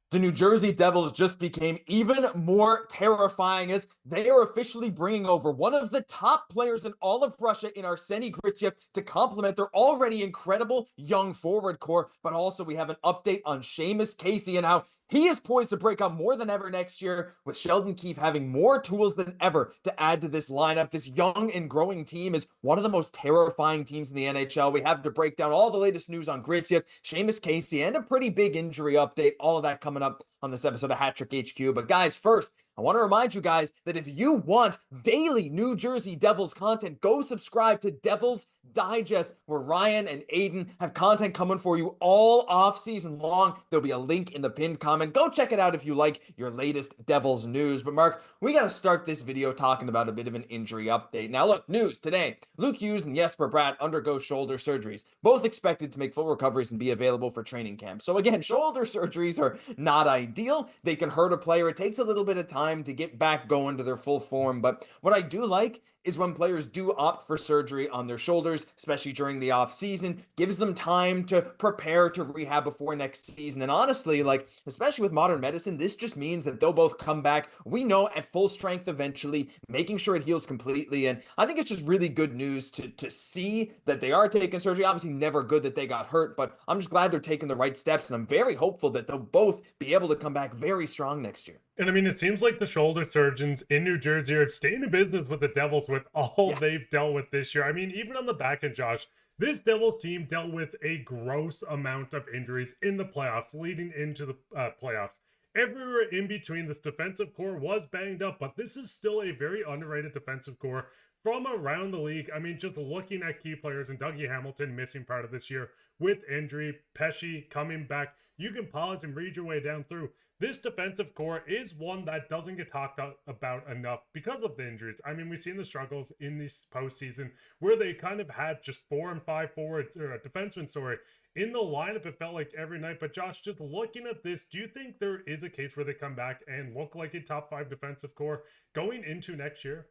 The New Jersey Devils just became even more terrifying as they are officially bringing over one of the top players in all of Russia in Arseniy Gritsyuk to complement their already incredible young forward core. But also we have an update on Seamus Casey and how he is poised to break out more than ever next year, with Sheldon Keefe having more tools than ever to add to this lineup. This young and growing team is one of the most terrifying teams in the NHL. We have to break down all the latest news on Gritsyuk, Seamus Casey, and a pretty big injury update. All of that coming up on this episode of Hat Trick HQ. But guys, first, I want to remind you guys that if you want daily New Jersey Devils content, go subscribe to Devils Digest, where Ryan and Aiden have content coming for you all off season long. There'll be a link in the pinned comment. Go check it out if you like your latest Devils news. But Mark, we got to start this video talking about a bit of an injury update. Now look, news today. Luke Hughes and Jesper Bratt undergo shoulder surgeries, both expected to make full recoveries and be available for training camp. So again, shoulder surgeries are not ideal. They can hurt a player. It takes a little bit of time to get back going to their full form. But what I do like is when players do opt for surgery on their shoulders, especially during the off season, gives them time to prepare to rehab before next season. And honestly, like, especially with modern medicine, this just means that they'll both come back, we know, at full strength eventually, making sure it heals completely. And I think it's just really good news to see that they are taking surgery. Obviously never good that they got hurt, but I'm just glad they're taking the right steps, and I'm very hopeful that they'll both be able to come back very strong next year. And I mean, it seems like the shoulder surgeons in New Jersey are staying in business with the Devils with all they've dealt with this year. I mean, even on the back end, Josh, this Devils team dealt with a gross amount of injuries in the playoffs, leading into the playoffs. Everywhere in between, this defensive core was banged up, but this is still a very underrated defensive core from around the league. I mean, just looking at key players, and Dougie Hamilton missing part of this year with injury, Pesce coming back, you can pause and read your way down through. This defensive core is one that doesn't get talked about enough because of the injuries. I mean, we've seen the struggles in this postseason where they kind of had just 4 and 5 forwards, or defensemen, sorry, in the lineup. It felt like every night. But Josh, just looking at this, do you think there is a case where they come back and look like a top 5 defensive core going into next year?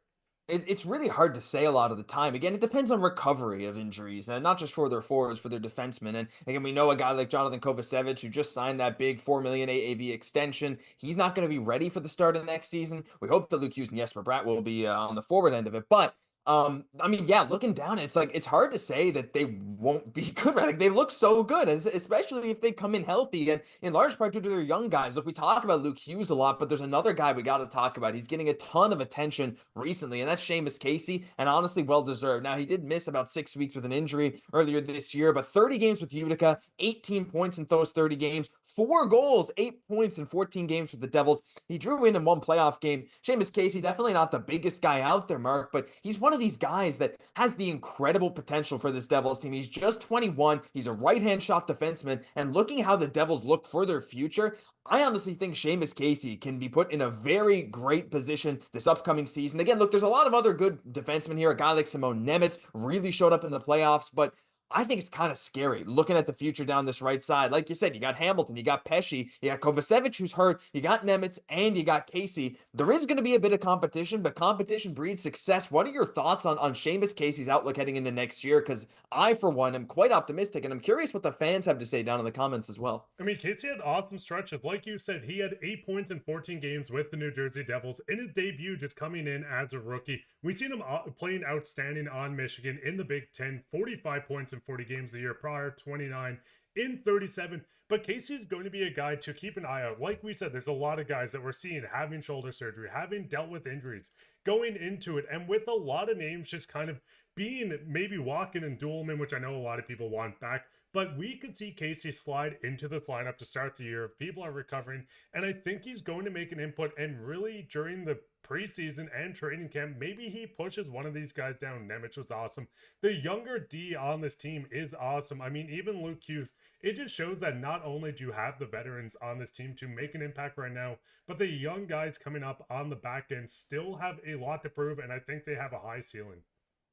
It's really hard to say a lot of the time. Again, it depends on recovery of injuries, and not just for their forwards, for their defensemen. And again, we know a guy like Johnathan Kovacevic, who just signed that big $4 million AAV extension. He's not going to be ready for the start of the next season. We hope that Luke Hughes and Jesper Bratt will be on the forward end of it. But I mean, yeah, looking down, it's like it's hard to say that they won't be good, right? Like they look so good, especially if they come in healthy, and in large part due to their young guys. Look, we talk about Luke Hughes a lot, but there's another guy we got to talk about. He's getting a ton of attention recently, and that's Seamus Casey, and honestly, well deserved. Now, he did miss about 6 weeks with an injury earlier this year, but 30 games with Utica, 18 points in those 30 games, 4 goals, 8 points in 14 games with the Devils. He drew in one playoff game. Seamus Casey, definitely not the biggest guy out there, Mark, but he's one of these guys that has the incredible potential for this Devils team. He's just 21. He's a right-hand shot defenseman, and looking how the Devils look for their future, I honestly think Seamus Casey can be put in a very great position this upcoming season. Again, look, there's a lot of other good defensemen here. A guy like Nemec really showed up in the playoffs, but I think it's kind of scary looking at the future down this right side. Like you said, you got Hamilton, you got Pesce, you got Kovacevic, who's hurt, you got Nemec, and you got Casey. There is going to be a bit of competition, but competition breeds success. What are your thoughts on Seamus Casey's outlook heading into next year? Because I, for one, am quite optimistic, and I'm curious what the fans have to say down in the comments as well. I mean, Casey had awesome stretches. Like you said, he had 8 points in 14 games with the New Jersey Devils in his debut, just coming in as a rookie. We've seen him playing outstanding on Michigan in the Big Ten, 45 points in 40 games the year prior, 29 in 37. But Casey is going to be a guy to keep an eye out. Like we said, there's a lot of guys that we're seeing having shoulder surgery, having dealt with injuries, going into it, and with a lot of names just kind of being maybe walking in Dumoulin, which I know a lot of people want back. But we could see Casey slide into this lineup to start the year if people are recovering. And I think he's going to make an input. And really, during the preseason and training camp, maybe he pushes one of these guys down. Nemec was awesome. The younger D on this team is awesome. I mean, even Luke Hughes, it just shows that not only do you have the veterans on this team to make an impact right now, but the young guys coming up on the back end still have a lot to prove. And I think they have a high ceiling.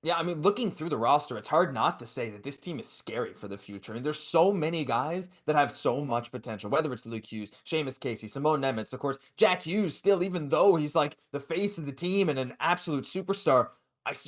Yeah, I mean, looking through the roster, it's hard not to say that this team is scary for the future. And there's so many guys that have so much potential, whether it's Luke Hughes, Seamus Casey, Nemec, of course, Jack Hughes still, even though he's like the face of the team and an absolute superstar,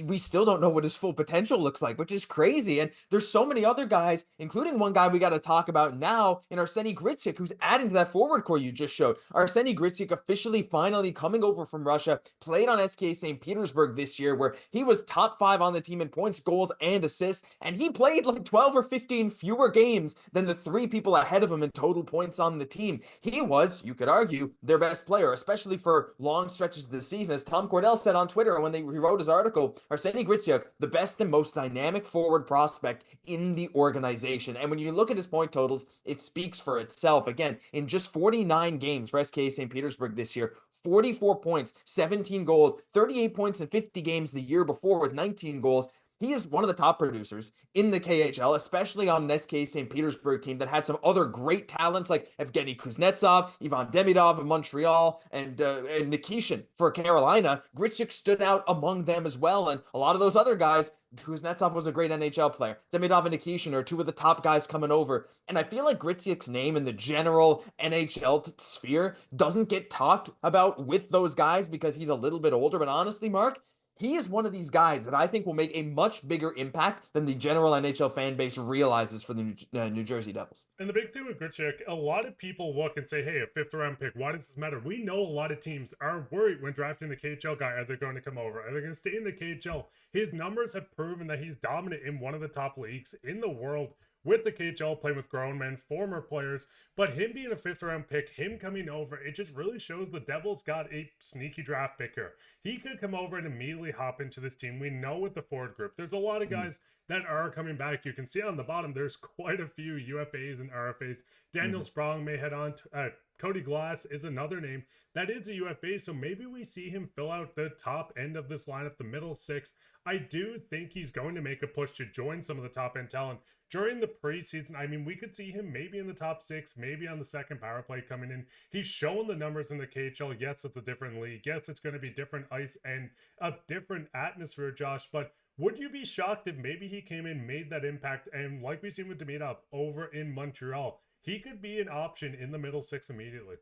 we still don't know what his full potential looks like, which is crazy. And there's so many other guys, including one guy we got to talk about now in Arseniy Gritsyuk, who's adding to that forward core you just showed. Arseniy Gritsyuk officially finally coming over from Russia, played on SK St. Petersburg this year, where he was top 5 on the team in points, goals, and assists. And he played like 12 or 15 fewer games than the 3 people ahead of him in total points on the team. He was, you could argue, their best player, especially for long stretches of the season. As Tom Cordell said on Twitter when he wrote his article, Arseniy Gritsyuk, the best and most dynamic forward prospect in the organization. And when you look at his point totals, it speaks for itself. Again, in just 49 games for SK St. Petersburg this year, 44 points, 17 goals, 38 points in 50 games the year before with 19 goals. He is one of the top producers in the KHL, especially on an SK St. Petersburg team that had some other great talents like Evgeny Kuznetsov, Ivan Demidov of Montreal, and Nikishin for Carolina. Gritsyuk stood out among them as well, and a lot of those other guys, Kuznetsov was a great NHL player. Demidov and Nikishin are 2 of the top guys coming over. And I feel like Gritsyuk's name in the general NHL sphere doesn't get talked about with those guys because he's a little bit older. But honestly, Mark, he is one of these guys that I think will make a much bigger impact than the general NHL fan base realizes for the New Jersey Devils. And the big thing with Gritsyuk, a lot of people look and say, hey, a 5th round pick, why does this matter? We know a lot of teams are worried when drafting the KHL guy. Are they going to come over? Are they going to stay in the KHL? His numbers have proven that he's dominant in one of the top leagues in the world with the KHL, playing with grown men, former players. But him being a 5th round pick, him coming over, it just really shows the Devils got a sneaky draft pick here. He could come over and immediately hop into this team. We know with the forward group, there's a lot of guys that are coming back. You can see on the bottom, there's quite a few UFAs and RFAs. Daniel Sprong may head on to, Cody Glass is another name that is a UFA, so maybe we see him fill out the top end of this lineup, the middle 6. I do think he's going to make a push to join some of the top end talent during the preseason. I mean, we could see him maybe in the top 6, maybe on the second power play coming in. He's showing the numbers in the KHL. Yes, it's a different league. Yes, it's going to be different ice and a different atmosphere, Josh, but would you be shocked if maybe he came in, made that impact, and like we've seen with Demidov over in Montreal, he could be an option in the middle 6 immediately?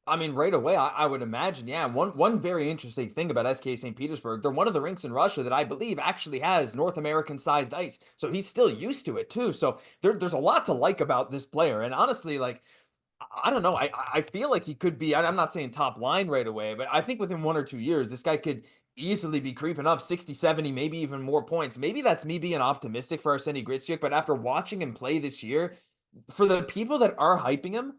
I mean, right away, I would imagine, yeah. One very interesting thing about SK St. Petersburg, they're one of the rinks in Russia that I believe actually has North American-sized ice. So he's still used to it, too. So there's a lot to like about this player. And honestly, like, I don't know. I feel like he could be, I'm not saying top line right away, but I think within 1 or 2 years, this guy could easily be creeping up 60, 70, maybe even more points. Maybe that's me being optimistic for Arseniy Gritsyuk, but after watching him play this year, for the people that are hyping him,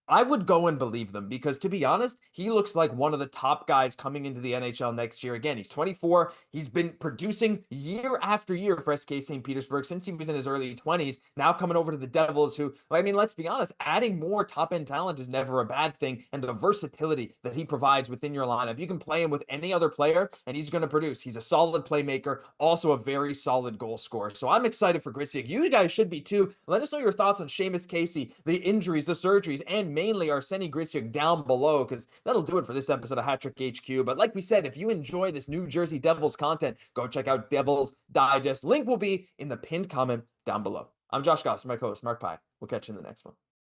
I would go and believe them because, to be honest, he looks like one of the top guys coming into the NHL next year. Again, he's 24. He's been producing year after year for SK St. Petersburg since he was in his early 20s. Now coming over to the Devils, who, I mean, let's be honest, adding more top-end talent is never a bad thing. And the versatility that he provides within your lineup, you can play him with any other player, and he's going to produce. He's a solid playmaker, also a very solid goal scorer. So I'm excited for Gritsyuk. You guys should be too. Let us know your thoughts on Seamus Casey, the injuries, the surgeries, and mainly Arseniy Gritsyuk down below, because that'll do it for this episode of Hat Trick HQ. But like we said, if you enjoy this New Jersey Devils content, go check out Devils Digest. Link will be in the pinned comment down below. I'm Josh Gosse, my co-host Mark Pye. We'll catch you in the next one.